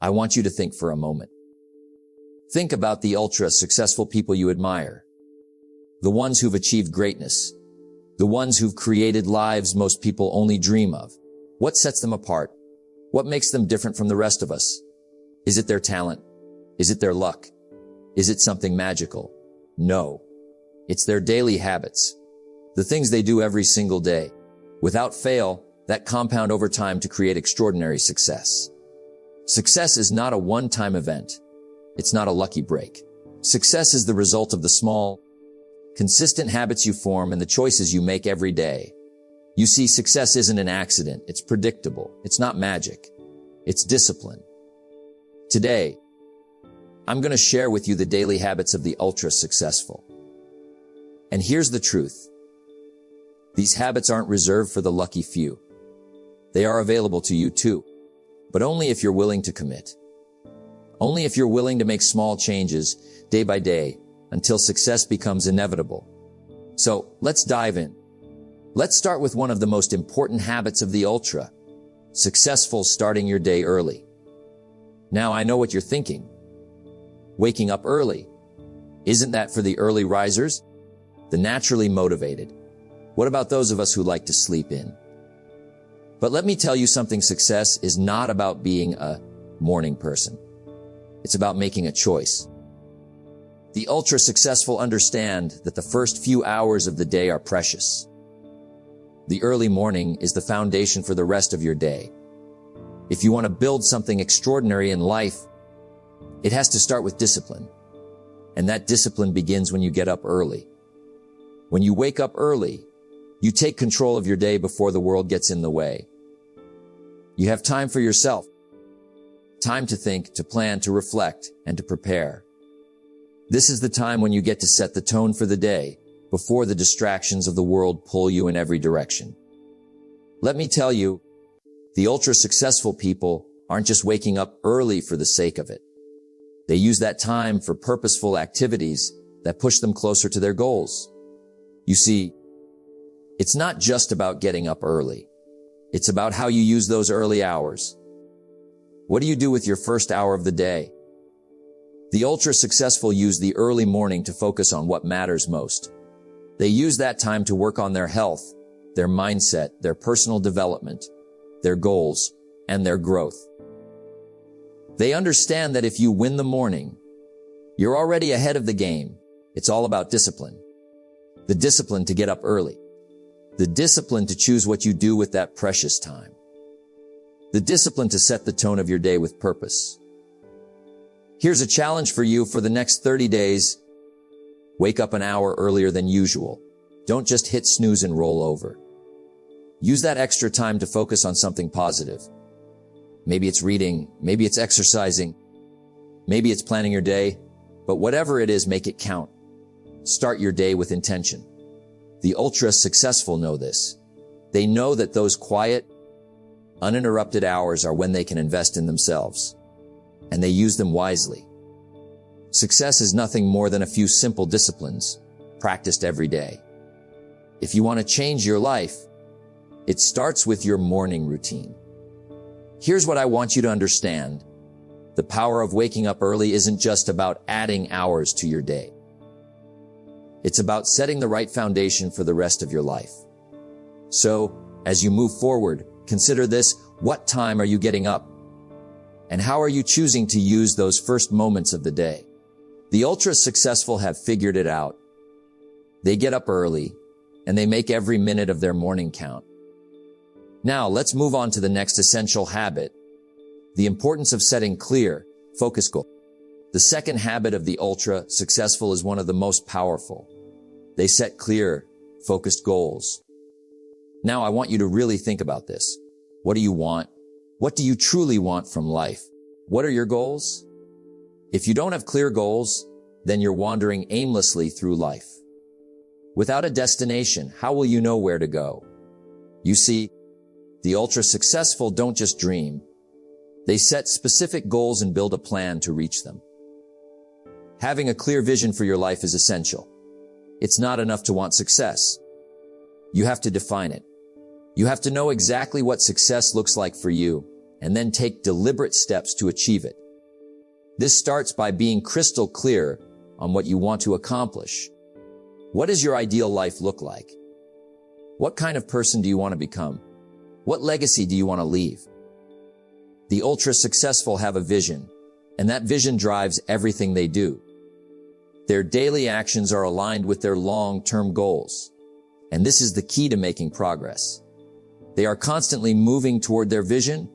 I want you to think for a moment. Think about the ultra-successful people you admire. The ones who've achieved greatness. The ones who've created lives most people only dream of. What sets them apart? What makes them different from the rest of us? Is it their talent? Is it their luck? Is it something magical? No. It's their daily habits. The things they do every single day. Without fail, that compound over time to create extraordinary success. Success is not a one-time event. It's not a lucky break. Success is the result of the small, consistent habits you form and the choices you make every day. You see, success isn't an accident. It's predictable. It's not magic. It's discipline. Today, I'm going to share with you the daily habits of the ultra-successful. And here's the truth. These habits aren't reserved for the lucky few. They are available to you too, but only if you're willing to commit. Only if you're willing to make small changes day by day until success becomes inevitable. So let's dive in. Let's start with one of the most important habits of the ultra, successful starting your day early. Now I know what you're thinking. Waking up early. Isn't that for the early risers? The naturally motivated. What about those of us who like to sleep in? But let me tell you something, success is not about being a morning person. It's about making a choice. The ultra-successful understand that the first few hours of the day are precious. The early morning is the foundation for the rest of your day. If you want to build something extraordinary in life, it has to start with discipline. And that discipline begins when you get up early. When you wake up early, you take control of your day before the world gets in the way. You have time for yourself. Time to think, to plan, to reflect, and to prepare. This is the time when you get to set the tone for the day before the distractions of the world pull you in every direction. Let me tell you, the ultra-successful people aren't just waking up early for the sake of it. They use that time for purposeful activities that push them closer to their goals. You see, it's not just about getting up early. It's about how you use those early hours. What do you do with your first hour of the day? The ultra-successful use the early morning to focus on what matters most. They use that time to work on their health, their mindset, their personal development, their goals, and their growth. They understand that if you win the morning, you're already ahead of the game. It's all about discipline. The discipline to get up early. The discipline to choose what you do with that precious time. The discipline to set the tone of your day with purpose. Here's a challenge for you for the next 30 days. Wake up an hour earlier than usual. Don't just hit snooze and roll over. Use that extra time to focus on something positive. Maybe it's reading, maybe it's exercising, maybe it's planning your day, but whatever it is, make it count. Start your day with intention. The ultra-successful know this. They know that those quiet, uninterrupted hours are when they can invest in themselves, and they use them wisely. Success is nothing more than a few simple disciplines practiced every day. If you want to change your life, it starts with your morning routine. Here's what I want you to understand. The power of waking up early isn't just about adding hours to your day. It's about setting the right foundation for the rest of your life. So, as you move forward, consider this: what time are you getting up? And how are you choosing to use those first moments of the day? The ultra-successful have figured it out. They get up early, and they make every minute of their morning count. Now, let's move on to the next essential habit: the importance of setting clear, focused goals. The second habit of the ultra-successful is one of the most powerful. They set clear, focused goals. Now, I want you to really think about this. What do you want? What do you truly want from life? What are your goals? If you don't have clear goals, then you're wandering aimlessly through life. Without a destination, how will you know where to go? You see, the ultra-successful don't just dream. They set specific goals and build a plan to reach them. Having a clear vision for your life is essential. It's not enough to want success. You have to define it. You have to know exactly what success looks like for you and then take deliberate steps to achieve it. This starts by being crystal clear on what you want to accomplish. What does your ideal life look like? What kind of person do you want to become? What legacy do you want to leave? The ultra-successful have a vision, and that vision drives everything they do. Their daily actions are aligned with their long-term goals, and this is the key to making progress. They are constantly moving toward their vision,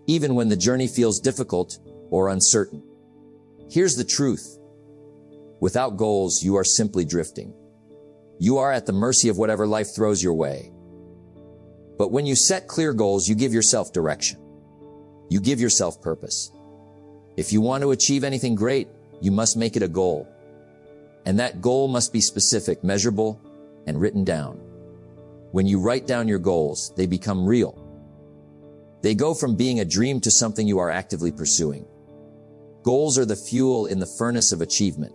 even when the journey feels difficult or uncertain. Here's the truth. Without goals, you are simply drifting. You are at the mercy of whatever life throws your way. But when you set clear goals, you give yourself direction. You give yourself purpose. If you want to achieve anything great, you must make it a goal. And that goal must be specific, measurable, and written down. When you write down your goals, they become real. They go from being a dream to something you are actively pursuing. Goals are the fuel in the furnace of achievement.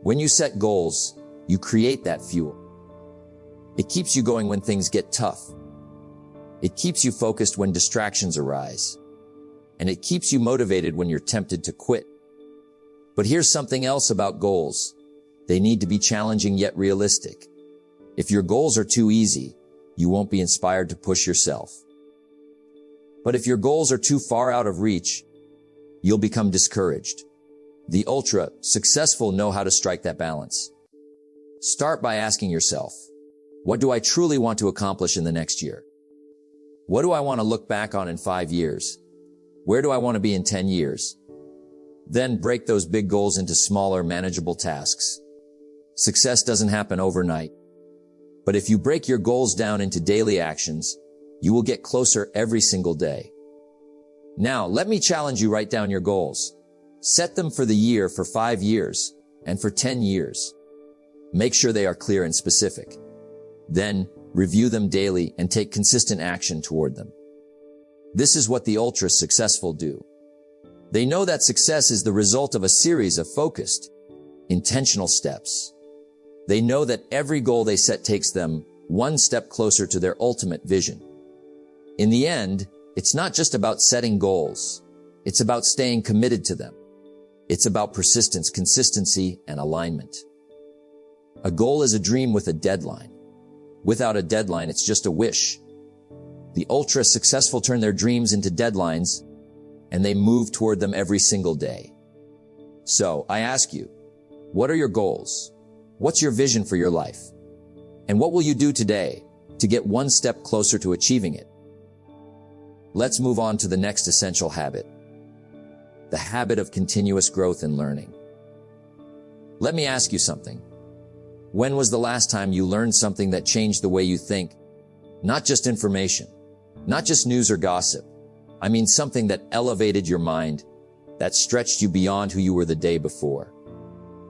When you set goals, you create that fuel. It keeps you going when things get tough. It keeps you focused when distractions arise. And it keeps you motivated when you're tempted to quit. But here's something else about goals. They need to be challenging yet realistic. If your goals are too easy, you won't be inspired to push yourself. But if your goals are too far out of reach, you'll become discouraged. The ultra-successful know how to strike that balance. Start by asking yourself, what do I truly want to accomplish in the next year? What do I want to look back on in 5 years? Where do I want to be in 10 years? Then break those big goals into smaller, manageable tasks. Success doesn't happen overnight. But if you break your goals down into daily actions, you will get closer every single day. Now, let me challenge you, write down your goals. Set them for the year, for 5 years, and for 10 years. Make sure they are clear and specific. Then, review them daily and take consistent action toward them. This is what the ultra-successful do. They know that success is the result of a series of focused, intentional steps. They know that every goal they set takes them one step closer to their ultimate vision. In the end, it's not just about setting goals. It's about staying committed to them. It's about persistence, consistency, and alignment. A goal is a dream with a deadline. Without a deadline, it's just a wish. The ultra-successful turn their dreams into deadlines, and they move toward them every single day. So, I ask you, what are your goals? What's your vision for your life? And what will you do today to get one step closer to achieving it? Let's move on to the next essential habit. The habit of continuous growth and learning. Let me ask you something. When was the last time you learned something that changed the way you think? Not just information, not just news or gossip. I mean something that elevated your mind, that stretched you beyond who you were the day before.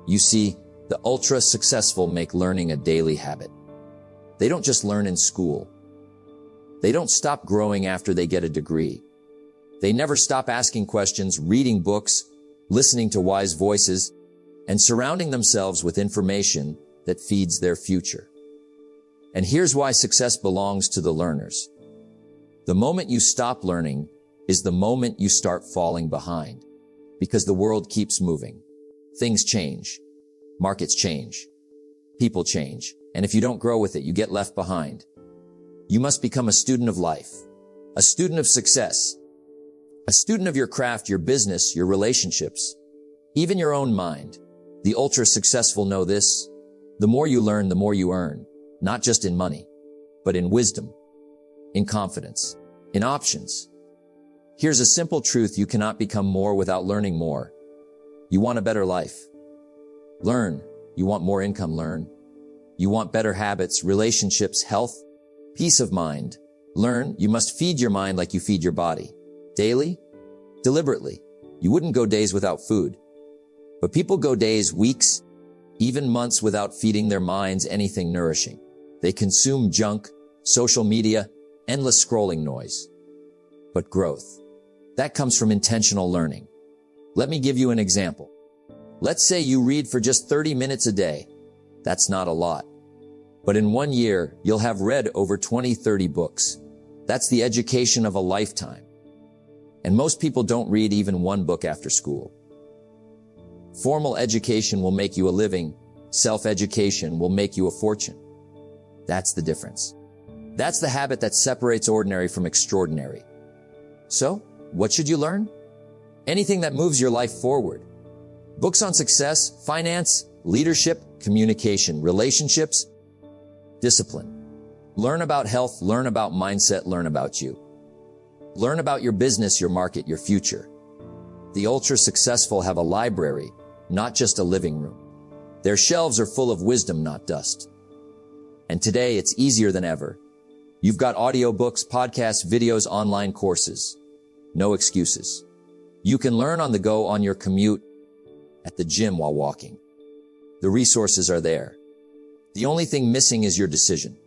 You see, the ultra-successful make learning a daily habit. They don't just learn in school. They don't stop growing after they get a degree. They never stop asking questions, reading books, listening to wise voices, and surrounding themselves with information that feeds their future. And here's why success belongs to the learners. The moment you stop learning is the moment you start falling behind, because the world keeps moving. Things change. Markets change. People change. And if you don't grow with it, you get left behind. You must become a student of life, a student of success, a student of your craft, your business, your relationships, even your own mind. The ultra-successful know this. The more you learn, the more you earn, not just in money, but in wisdom, in confidence, in options. Here's a simple truth. You cannot become more without learning more. You want a better life? Learn. You want more income? Learn. You want better habits, relationships, health, peace of mind? Learn. You must feed your mind like you feed your body. Daily? Deliberately. You wouldn't go days without food. But people go days, weeks, even months without feeding their minds anything nourishing. They consume junk, social media, endless scrolling noise. But growth, that comes from intentional learning. Let me give you an example. Let's say you read for just 30 minutes a day. That's not a lot. But in 1 year, you'll have read over 20-30 books. That's the education of a lifetime. And most people don't read even one book after school. Formal education will make you a living. Self-education will make you a fortune. That's the difference. That's the habit that separates ordinary from extraordinary. So, what should you learn? Anything that moves your life forward. Books on success, finance, leadership, communication, relationships, discipline. Learn about health, learn about mindset, learn about you. Learn about your business, your market, your future. The ultra-successful have a library, not just a living room. Their shelves are full of wisdom, not dust. And today, it's easier than ever. You've got audiobooks, podcasts, videos, online courses. No excuses. You can learn on the go, on your commute, at the gym while walking. The resources are there. The only thing missing is your decision.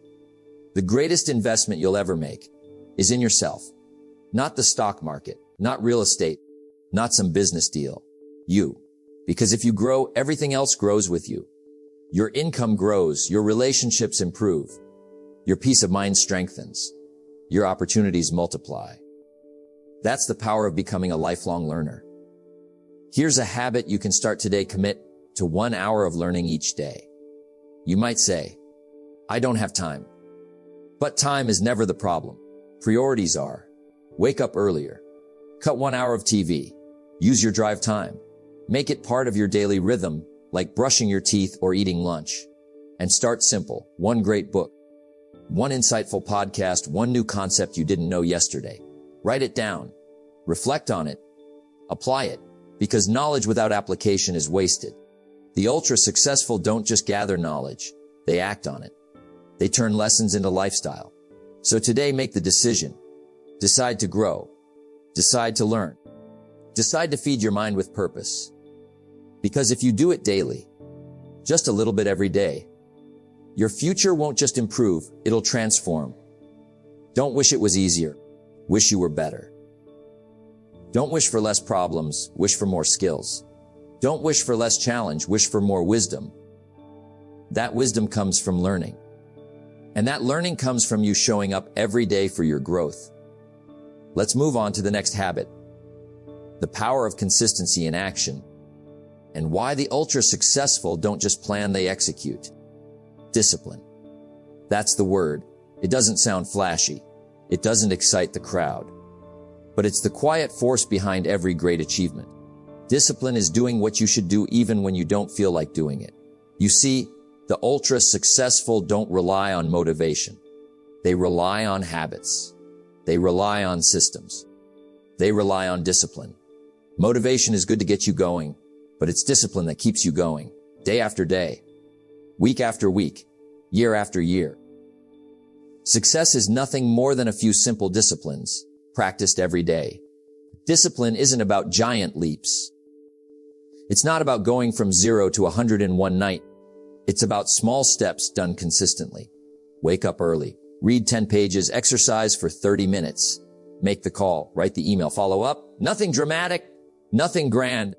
The greatest investment you'll ever make is in yourself. Not the stock market, not real estate, not some business deal. You. Because if you grow, everything else grows with you. Your income grows, your relationships improve, your peace of mind strengthens, your opportunities multiply. That's the power of becoming a lifelong learner. Here's a habit you can start today. Commit to 1 hour of learning each day. You might say, I don't have time. But time is never the problem. Priorities are. Wake up earlier. Cut 1 hour of TV. Use your drive time. Make it part of your daily rhythm, like brushing your teeth or eating lunch. And start simple. 1 great book. 1 insightful podcast. 1 new concept you didn't know yesterday. Write it down. Reflect on it. Apply it. Because knowledge without application is wasted. The ultra-successful don't just gather knowledge. They act on it. They turn lessons into lifestyle. So today, make the decision. Decide to grow. Decide to learn. Decide to feed your mind with purpose. Because if you do it daily, just a little bit every day, your future won't just improve, it'll transform. Don't wish it was easier. Wish you were better. Don't wish for less problems. Wish for more skills. Don't wish for less challenge. Wish for more wisdom. That wisdom comes from learning. And that learning comes from you showing up every day for your growth. Let's move on to the next habit. The power of consistency in action. And why the ultra-successful don't just plan, they execute. Discipline. That's the word. It doesn't sound flashy. It doesn't excite the crowd. But it's the quiet force behind every great achievement. Discipline is doing what you should do even when you don't feel like doing it. You see, the ultra-successful don't rely on motivation. They rely on habits. They rely on systems. They rely on discipline. Motivation is good to get you going, but it's discipline that keeps you going, day after day, week after week, year after year. Success is nothing more than a few simple disciplines, practiced every day. Discipline isn't about giant leaps. It's not about going from 0 to 100 in one night. It's about small steps done consistently. Wake up early. Read 10 pages. Exercise for 30 minutes. Make the call. Write the email. Follow up. Nothing dramatic. Nothing grand.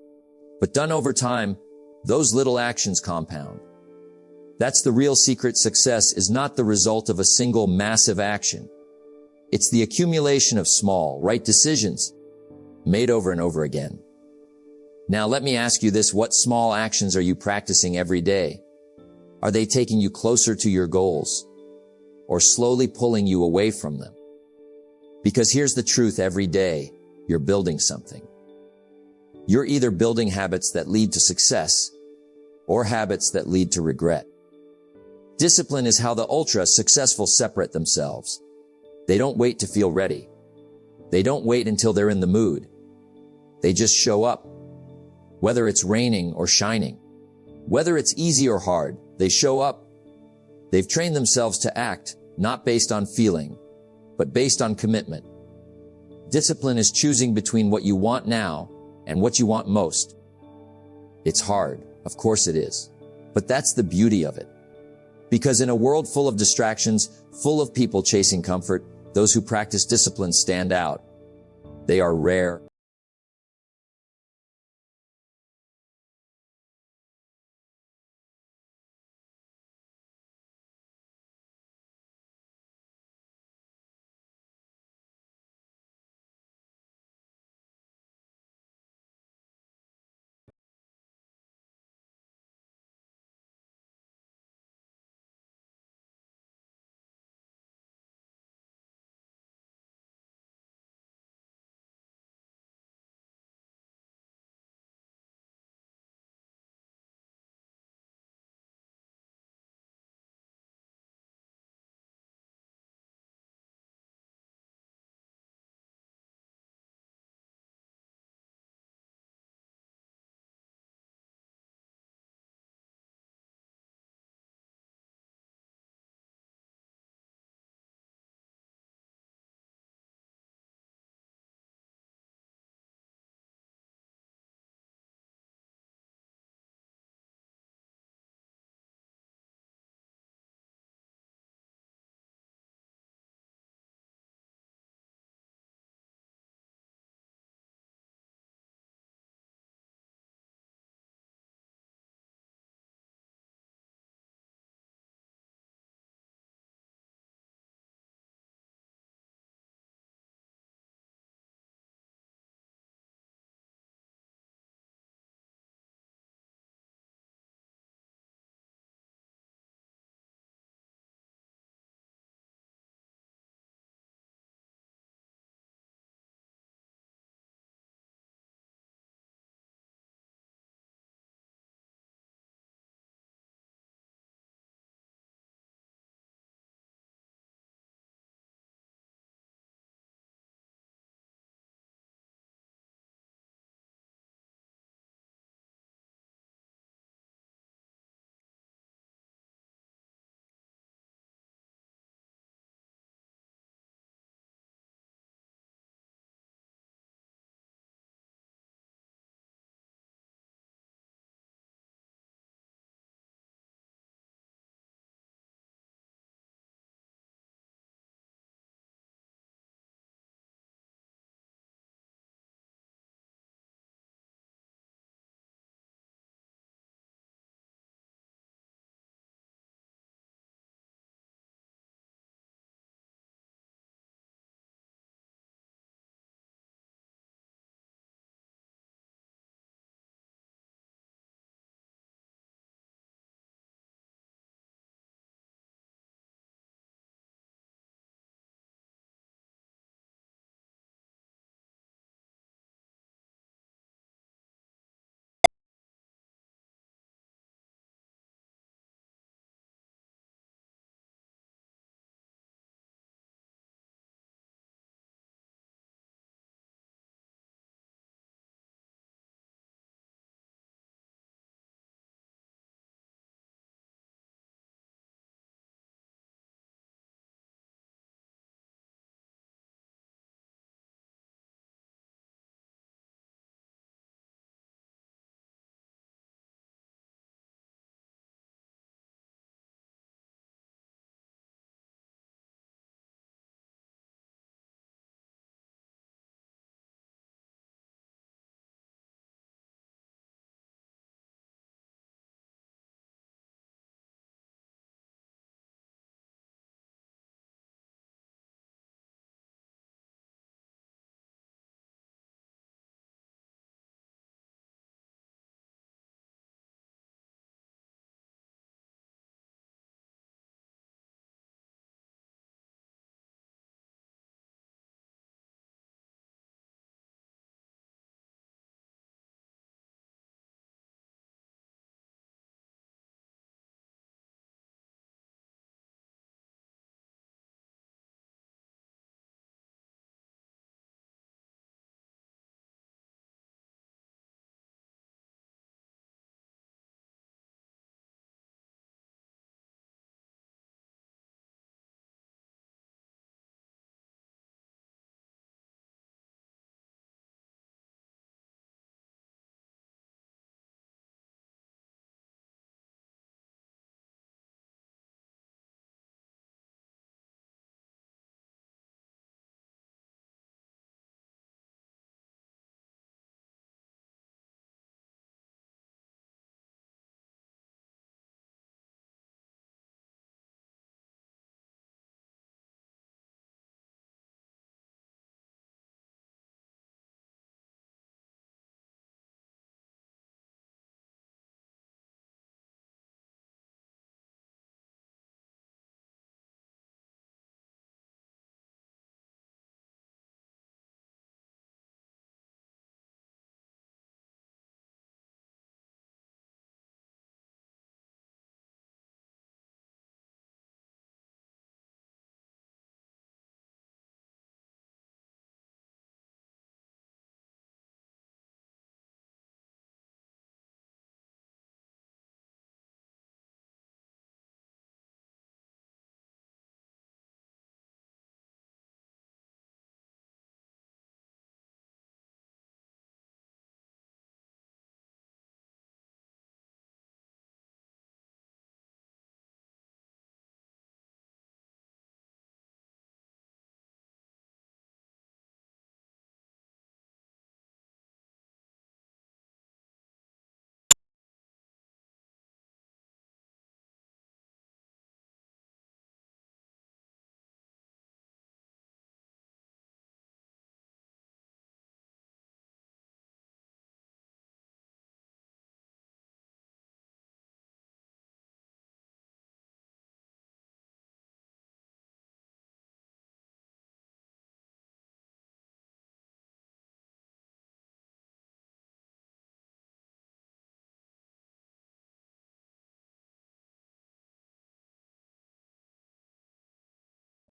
But done over time, those little actions compound. That's the real secret. Success is not the result of a single massive action. It's the accumulation of small, right decisions made over and over again. Now let me ask you this. What small actions are you practicing every day? Are they taking you closer to your goals or slowly pulling you away from them? Because here's the truth. Every day, you're building something. You're either building habits that lead to success or habits that lead to regret. Discipline is how the ultra-successful separate themselves. They don't wait to feel ready. They don't wait until they're in the mood. They just show up. Whether it's raining or shining, whether it's easy or hard, they show up. They've trained themselves to act, not based on feeling, but based on commitment. Discipline is choosing between what you want now and what you want most. It's hard, of course it is, but that's the beauty of it. Because in a world full of distractions, full of people chasing comfort, those who practice discipline stand out. They are rare.